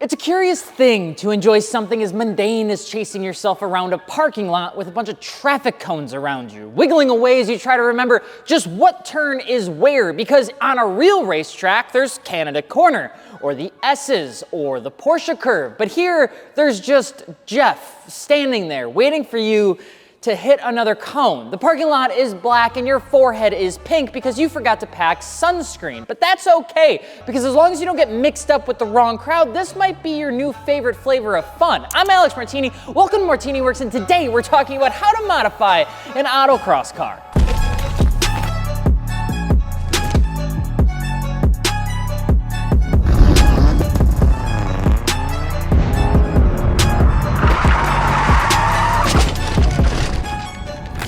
It's a curious thing to enjoy something as mundane as chasing yourself around a parking lot with a bunch of traffic cones around you, wiggling away as you try to remember just what turn is where, because on a real racetrack, there's Canada Corner, or the S's, or the Porsche curve. But here, there's just Jeff standing there waiting for you to hit another cone. The parking lot is black and your forehead is pink because you forgot to pack sunscreen. But that's okay, because as long as you don't get mixed up with the wrong crowd, this might be your new favorite flavor of fun. I'm Alex Martini, welcome to Martini Works, and today we're talking about how to modify an autocross car.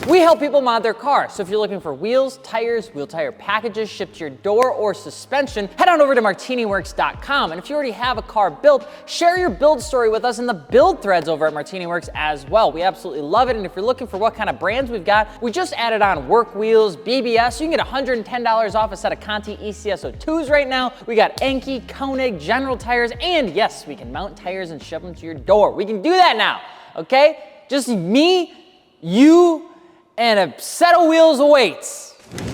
We help people mod their car, so if you're looking for wheels, tires, wheel tire packages shipped to your door, or suspension, head on over to martiniworks.com. And if you already have a car built, share your build story with us in the build threads over at Martini Works as well. We absolutely love it, and if you're looking for what kind of brands we've got, we just added on work wheels, BBS. You can get $110 off a set of Conti ECS02s right now. We got Enki, Koenig, General Tires, and yes, we can mount tires and ship them to your door. We can do that now, okay? Just me, you, and a set of wheels awaits.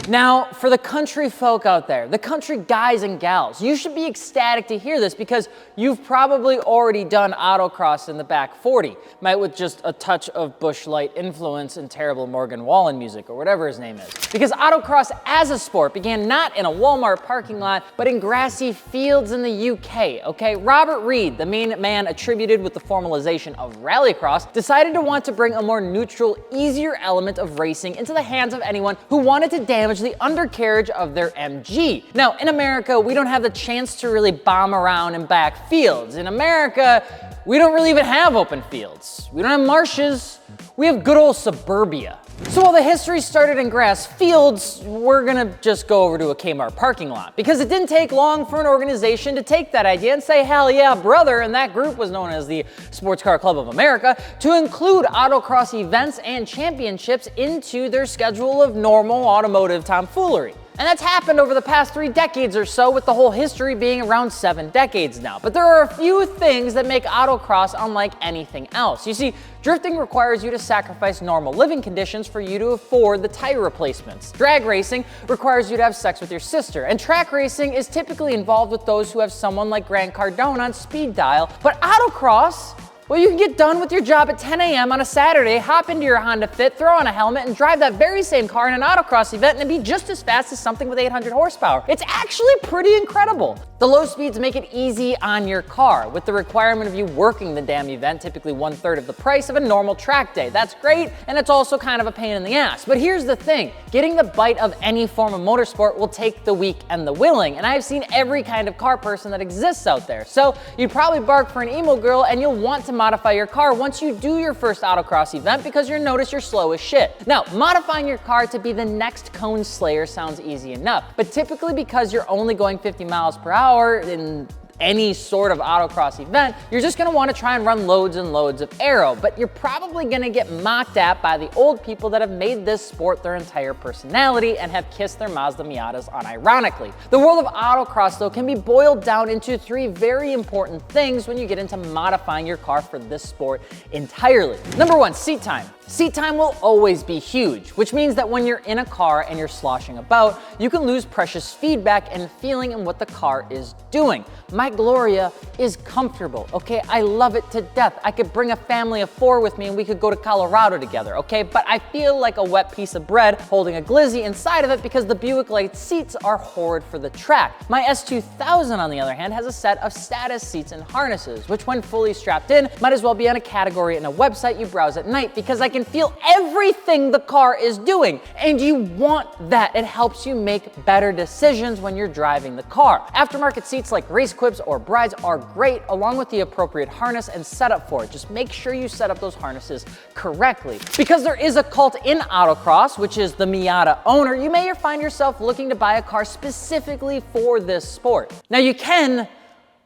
Now, for the country folk out there, the country guys and gals, you should be ecstatic to hear this because you've probably already done autocross in the back 40, might with just a touch of Busch Light influence and terrible Morgan Wallen music or whatever his name is. Because autocross as a sport began not in a Walmart parking lot, but in grassy fields in the UK, okay? Robert Reed, the main man attributed with the formalization of rallycross, decided to want to bring a more neutral, easier element of racing into the hands of anyone who wanted to damage the undercarriage of their MG. Now, in America, we don't have the chance to really bomb around in back fields. In America, we don't really even have open fields. We don't have marshes. We have good old suburbia. So while the history started in grass fields, we're gonna just go over to a Kmart parking lot, because it didn't take long for an organization to take that idea and say, hell yeah, brother, and that group was known as the Sports Car Club of America, to include autocross events and championships into their schedule of normal automotive tomfoolery. And that's happened over the past 3 decades or so, with the whole history being around 7 decades now. But there are a few things that make autocross unlike anything else. You see, drifting requires you to sacrifice normal living conditions for you to afford the tire replacements. Drag racing requires you to have sex with your sister. And track racing is typically involved with those who have someone like Grant Cardone on speed dial. But autocross, well, you can get done with your job at 10 a.m. on a Saturday, hop into your Honda Fit, throw on a helmet, and drive that very same car in an autocross event and be just as fast as something with 800 horsepower. It's actually pretty incredible. The low speeds make it easy on your car, with the requirement of you working the damn event, typically 1/3 of the price of a normal track day. That's great, and it's also kind of a pain in the ass. But here's the thing, getting the bite of any form of motorsport will take the weak and the willing, and I've seen every kind of car person that exists out there. So you'd probably bark for an emo girl, and you'll want to modify your car once you do your first autocross event because you'll notice you're slow as shit. Now, modifying your car to be the next cone slayer sounds easy enough, but typically because you're only going 50 miles per hour in any sort of autocross event, you're just gonna wanna try and run loads and loads of aero, but you're probably gonna get mocked at by the old people that have made this sport their entire personality and have kissed their Mazda Miatas unironically. The world of autocross, though, can be boiled down into 3 very important things when you get into modifying your car for this sport entirely. Number 1, seat time. Seat time will always be huge, which means that when you're in a car and you're sloshing about, you can lose precious feedback and feeling in what the car is doing. My Gloria is comfortable, okay? I love it to death. I could bring a family of 4 with me and we could go to Colorado together, okay? But I feel like a wet piece of bread holding a glizzy inside of it because the Buick Light seats are horrid for the track. My S2000, on the other hand, has a set of status seats and harnesses, which when fully strapped in, might as well be on a category in a website you browse at night, because I can feel everything the car is doing, and you want that. It helps you make better decisions when you're driving the car. Aftermarket seats like Race Quibs or Brides are great, along with the appropriate harness and setup for it. Just make sure you set up those harnesses correctly. Because there is a cult in autocross, which is the Miata owner, you may find yourself looking to buy a car specifically for this sport. Now you can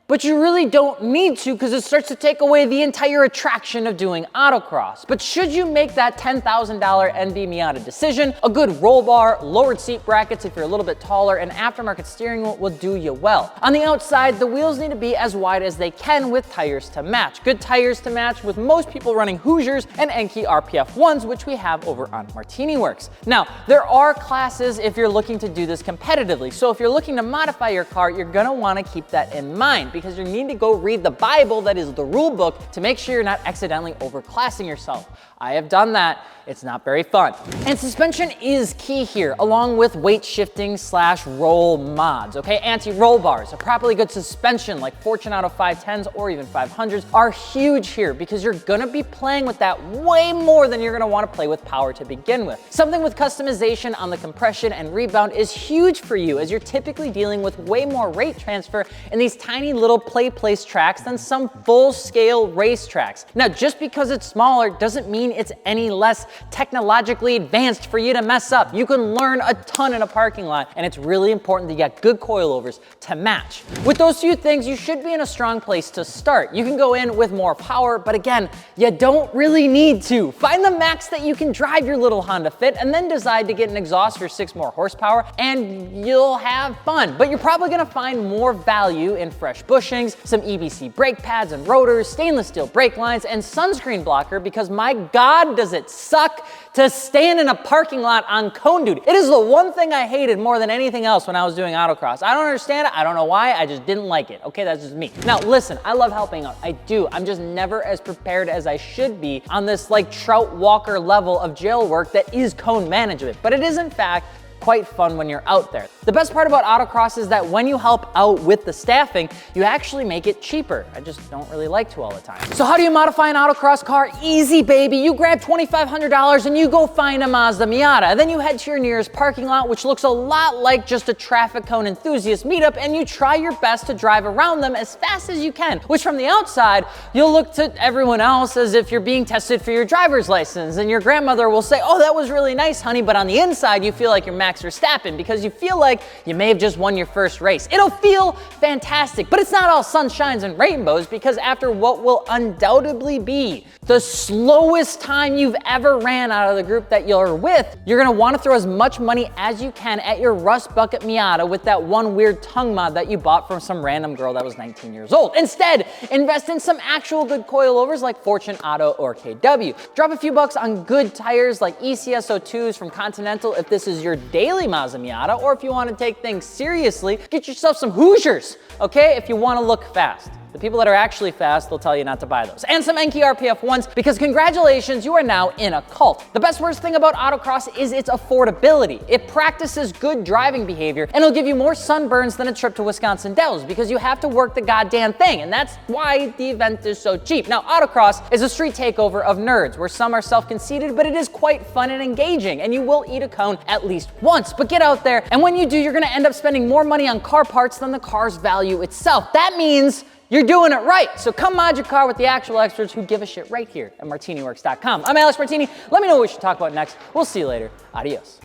But you really don't need to because it starts to take away the entire attraction of doing autocross. But should you make that $10,000 NB Miata decision, a good roll bar, lowered seat brackets if you're a little bit taller, and aftermarket steering wheel will do you well. On the outside, the wheels need to be as wide as they can with tires to match. Good tires to match with most people running Hoosiers and Enkei RPF 1s, which we have over on Martini Works. Now, there are classes if you're looking to do this competitively. So if you're looking to modify your car, you're gonna wanna keep that in mind because you need to go read the Bible, that is the rule book, to make sure you're not accidentally overclassing yourself. I have done that. It's not very fun. And suspension is key here, along with weight shifting / roll mods, okay? Anti-roll bars, a properly good suspension like Fortunato 510s or even 500s are huge here because you're gonna be playing with that way more than you're gonna wanna play with power to begin with. Something with customization on the compression and rebound is huge for you as you're typically dealing with way more rate transfer in these tiny little play place tracks than some full-scale race tracks. Now, just because it's smaller doesn't mean it's any less technologically advanced for you to mess up. You can learn a ton in a parking lot, and it's really important to get good coilovers to match. With those few things, you should be in a strong place to start. You can go in with more power, but again, you don't really need to. Find the max that you can drive your little Honda Fit and then decide to get an exhaust for 6 more horsepower and you'll have fun. But you're probably gonna find more value in fresh bushings, some EBC brake pads and rotors, stainless steel brake lines, and sunscreen blocker because my God, does it suck to stand in a parking lot on cone duty. It is the one thing I hated more than anything else when I was doing autocross. I don't understand it. I don't know why. I just didn't like it. Okay, that's just me. Now listen, I love helping out. I do. I'm just never as prepared as I should be on this like Trout Walker level of jail work that is cone management. But it is in fact quite fun when you're out there. The best part about autocross is that when you help out with the staffing, you actually make it cheaper. I just don't really like to all the time. So how do you modify an autocross car? Easy, baby. You grab $2,500 and you go find a Mazda Miata. Then you head to your nearest parking lot, which looks a lot like just a traffic cone enthusiast meetup, and you try your best to drive around them as fast as you can, which from the outside, you'll look to everyone else as if you're being tested for your driver's license, and your grandmother will say, oh, that was really nice, honey, but on the inside, you feel like you're Max Verstappen because you feel like you may have just won your first race. It'll feel fantastic, but it's not all sunshines and rainbows because after what will undoubtedly be the slowest time you've ever ran out of the group that you're with, you're gonna wanna throw as much money as you can at your rust bucket Miata with that one weird tongue mod that you bought from some random girl that was 19 years old. Instead, invest in some actual good coilovers like Fortune, Auto, or KW. Drop a few bucks on good tires like ECS02s from Continental if this is your daily Mazda Miata, or if you want to take things seriously, get yourself some Hoosiers, okay, if you want to look fast. The people that are actually fast, they'll tell you not to buy those. And some Enkei RPF 1s, because congratulations, you are now in a cult. The best worst thing about autocross is its affordability. It practices good driving behavior, and it'll give you more sunburns than a trip to Wisconsin Dells, because you have to work the goddamn thing, and that's why the event is so cheap. Now, autocross is a street takeover of nerds, where some are self-conceited, but it is quite fun and engaging, and you will eat a cone at least once. But get out there, and when you do, you're gonna end up spending more money on car parts than the car's value itself. That means you're doing it right. So come mod your car with the actual experts who give a shit right here at martiniworks.com. I'm Alex Martini. Let me know what we should talk about next. We'll see you later. Adios.